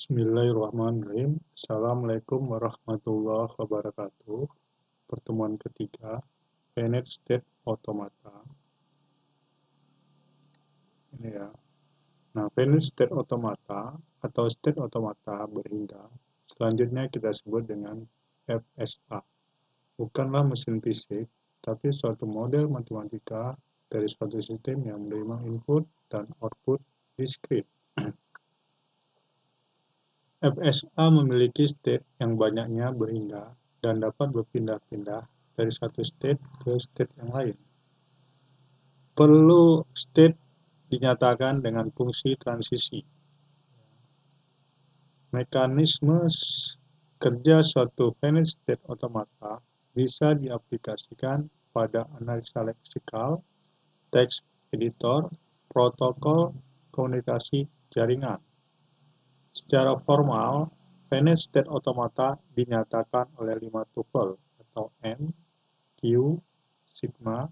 Bismillahirrahmanirrahim. Assalamualaikum warahmatullahi wabarakatuh. Pertemuan ketiga, finite state automata. Ini ya. Nah, finite state automata atau state automata berhingga, selanjutnya kita sebut dengan FSA. Bukanlah mesin fisik, tapi suatu model matematika dari suatu sistem yang menerima input dan output diskrit. FSA memiliki state yang banyaknya berhingga dan dapat berpindah-pindah dari satu state ke state yang lain. Perlu state dinyatakan dengan fungsi transisi. Mekanisme kerja suatu finite state automata bisa diaplikasikan pada analisa leksikal, teks editor, protokol komunikasi jaringan. Secara formal, finite state automata dinyatakan oleh 5 tupel atau N, Q, sigma,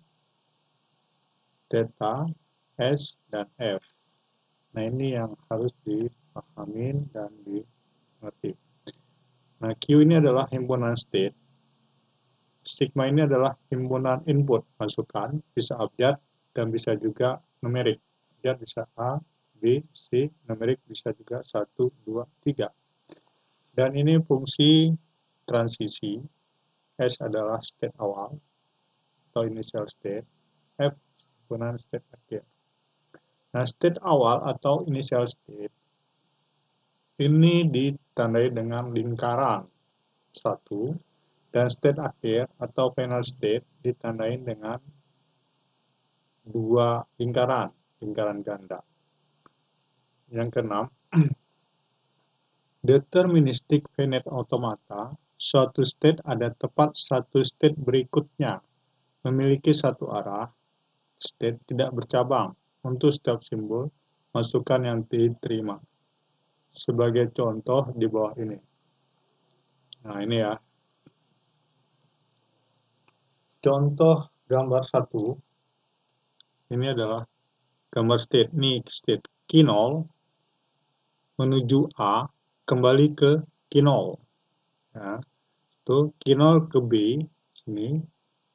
theta, S, dan F. Nah, ini yang harus dipahamin dan dimengerti. Nah, Q ini adalah himpunan state, sigma ini adalah himpunan input masukan, bisa abjad dan bisa juga numerik. Abjad bisa A, B, C, numerik bisa juga 1, 2, 3. Dan ini fungsi transisi. S adalah state awal atau initial state, F himpunan state akhir. Nah, state awal atau initial state ini ditandai dengan lingkaran 1, dan state akhir atau final state ditandai dengan 2 lingkaran ganda. Yang keenam, deterministik finite automata, suatu state ada tepat satu state berikutnya, memiliki satu arah, state tidak bercabang untuk setiap simbol masukan yang diterima. Sebagai contoh di bawah ini. Nah, ini ya. Contoh gambar 1. Ini adalah gambar state. Ini state Q0 menuju A, kembali ke Q0. Ya. Itu Q0 ke B sini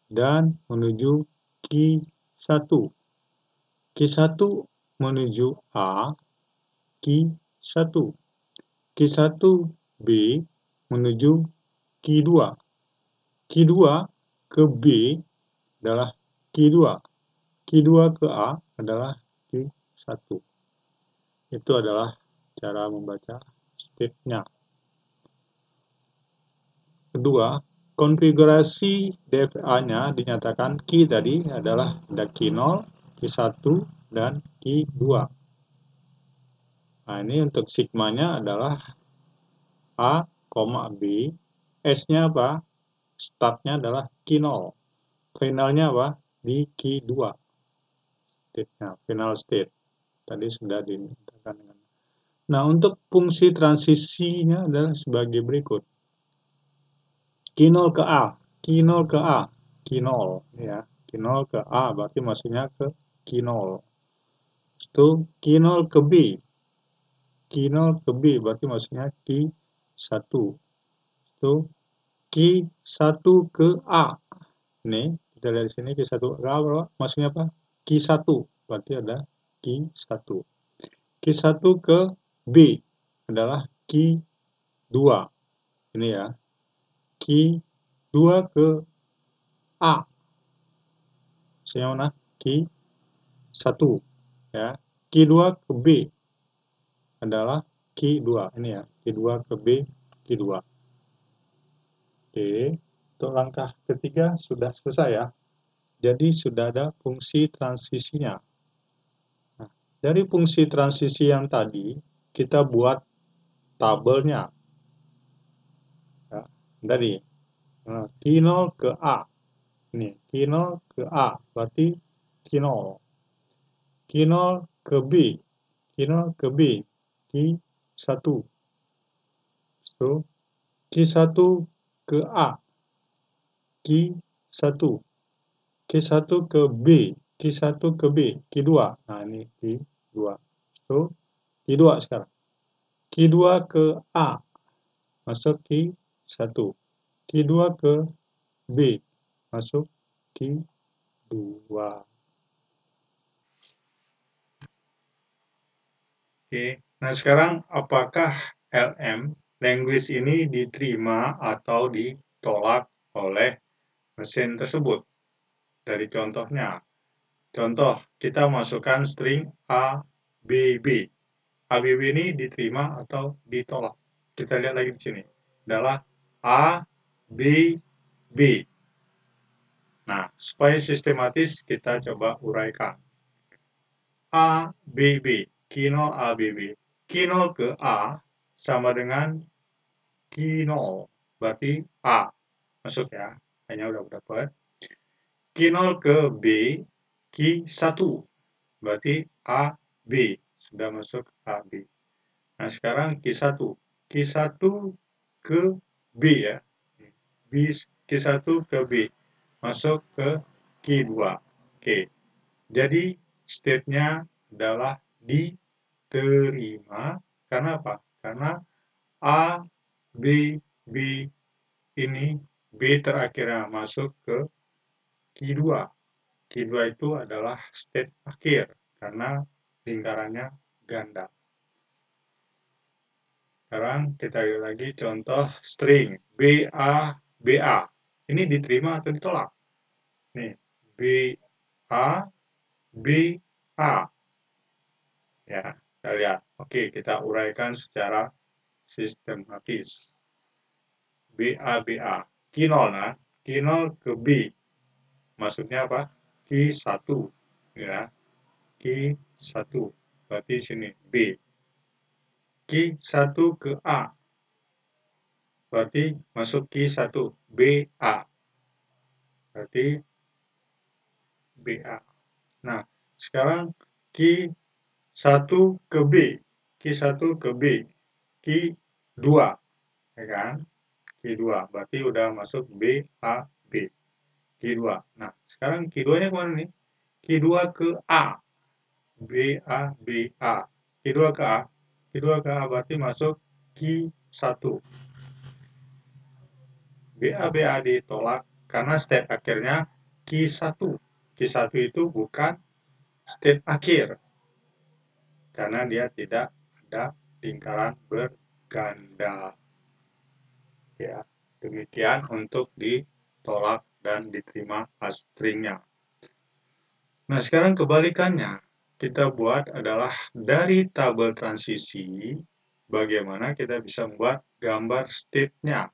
dan menuju Q1. Q1 menuju A, Q1. Q1B menuju Q2. Q2 ke B adalah Q2. Q2 ke A adalah Q1. Itu adalah cara membaca state-nya. Kedua, konfigurasi DFA-nya dinyatakan Q tadi adalah ada Q0, Q1, dan Q2. Nah, ini untuk sigmanya adalah A, B. S-nya apa? Startnya adalah Q0. Finalnya apa? Di Q2. State-nya, final state. Tadi sudah dinyatakan dengan. Nah, untuk fungsi transisinya adalah sebagai berikut. Q0 ke A, Q0 ke A, Q0 ya. Q0 ke A berarti maksudnya ke Q0. Itu Q0 ke B. Q0 ke B berarti maksudnya Q1. Itu Q1 ke A. Ini kita lihat di sini Q1 ke A berapa? Maksudnya apa? Q1 berarti ada Q1. Q1 ke B adalah Q2. Ini ya. Q2 ke A. Maksudnya mana? Q1. Ya. Q2 ke B adalah Q2. Ini ya. Q2 ke B, Q2. Oke. Untuk langkah ketiga sudah selesai ya. Jadi sudah ada fungsi transisinya. Nah, dari fungsi transisi yang tadi, kita buat tabelnya. Ya, tadi. Nah, Q0 ke A. Ini, Q0 ke A. Berarti Q0. Q0 ke B. Q0 ke B. Q1. So, Q1 ke A. Q1. Q1 ke B. Q1 ke B. Q2. Nah, ini Q2. So, Q2 sekarang. Q2 ke A, masuk Q1. Q2 ke B, masuk Q2. Oke, nah sekarang apakah LM, language ini diterima atau ditolak oleh mesin tersebut? Dari contohnya, contoh kita masukkan string ABB. ABB ini diterima atau ditolak? Kita lihat lagi di sini. Adalah ABB. Nah, supaya sistematis kita coba uraikan. ABB, Q0 ABB. Q0 ke A sama dengan Q0, berarti A. Masuk ya, hanya udah dapat. Q0 ke B, Q1, berarti AB. Sudah masuk AB. Nah, sekarang Q1. Q1 ke B ya. Q1 ke B. Masuk ke Q2. Oke. Jadi, state-nya adalah diterima. Karena apa? Karena A, B, B ini B terakhirnya masuk ke Q2. Q2 itu adalah state akhir karena lingkarannya ganda. Sekarang kita lihat lagi contoh string BA, BA. Ini diterima atau ditolak? Nih, BA, BA. Ya, kita lihat. Oke, kita uraikan secara sistematis. BA, BA. Q0, nah. Q0 ke B. Maksudnya apa? Q1. Ya, Q1. Berarti sini B. Q1 ke A. Berarti masuk Q1. BA. Berarti BA. Nah, sekarang Q1 ke B. Q1 ke B. Q2. Ya kan? Q2. Berarti udah masuk BAB. Q2. Nah, sekarang Q2-nya kemana nih? Q2 ke A. BA, BA. Q2 ke A. Q2 ke A berarti masuk Q1. BA, BA ditolak karena state akhirnya Q1. Q1 itu bukan state akhir. Karena dia tidak ada lingkaran berganda. Ya, demikian untuk ditolak dan diterima stringnya. Nah, sekarang kebalikannya. Kita buat adalah dari tabel transisi, bagaimana kita bisa membuat gambar state-nya.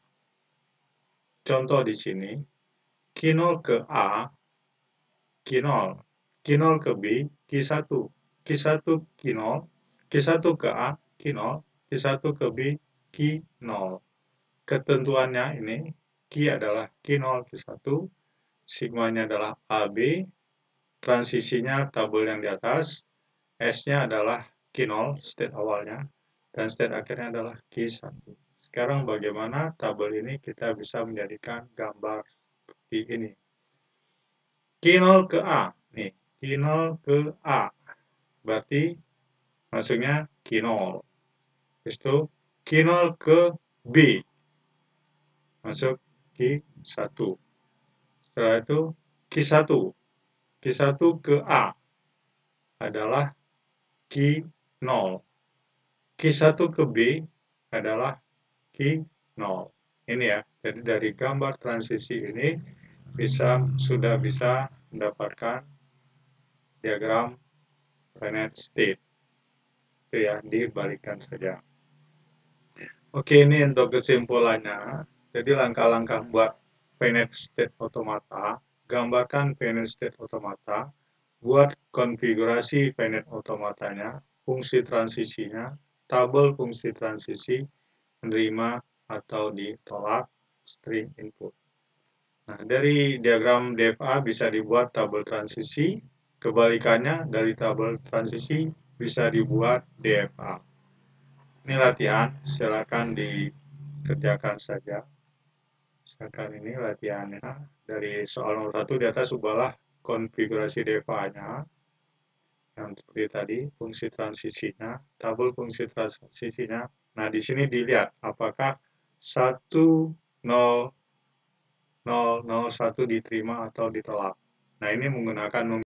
Contoh di sini, Q0 ke A, Q0, Q0 ke B, Q1, Q1 Q0, Q1 ke A, Q0, Q1 ke B, Q0. Ketentuannya ini, Q adalah Q0, Q1, sigmanya adalah AB, transisinya tabel yang di atas, S-nya adalah Q0, state awalnya, dan state akhirnya adalah Q1. Sekarang bagaimana tabel ini kita bisa menjadikan gambar seperti ini. Q0 ke A, nih, Q0 ke A, berarti maksudnya Q0. Itu Q0 ke B, masuk Q1. Setelah itu Q1. Q1 ke A adalah Q0. Q1 ke B adalah Q0. Ini ya, jadi dari gambar transisi ini sudah bisa mendapatkan diagram finite state. Itu ya, dibalikkan saja. Oke, ini untuk kesimpulannya. Jadi langkah-langkah buat finite state automata, gambarkan finite state automata, buat konfigurasi finite automatanya, fungsi transisinya, tabel fungsi transisi, menerima atau ditolak string input. Nah, dari diagram DFA bisa dibuat tabel transisi, kebalikannya dari tabel transisi bisa dibuat DFA. Ini latihan, silakan dikerjakan saja. Misalkan ini latihannya, dari soal nomor 1 di atas ubahlah konfigurasi DFA-nya. yang seperti tadi, fungsi transisinya, tabel fungsi transisinya. Nah, di sini dilihat apakah 1, 0, 0, 0, 1 diterima atau ditolak. Nah, ini menggunakan